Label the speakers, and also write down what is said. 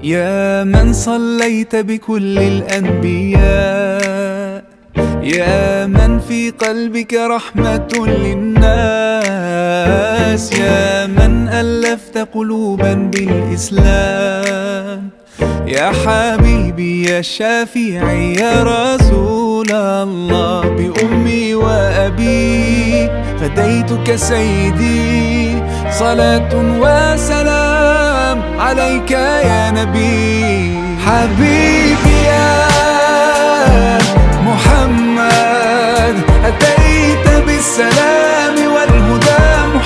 Speaker 1: يا من صليت بكل الأنبياء، يا من في قلبك رحمة للناس، يا من ألفت قلوبا بالإسلام، يا حبيبي يا شافعي يا رسول الله، بأمي وأبي فديتك سيدي، صلاة وسلام عليك يا نبي. حبيبي يا محمد أتيت بالسلام،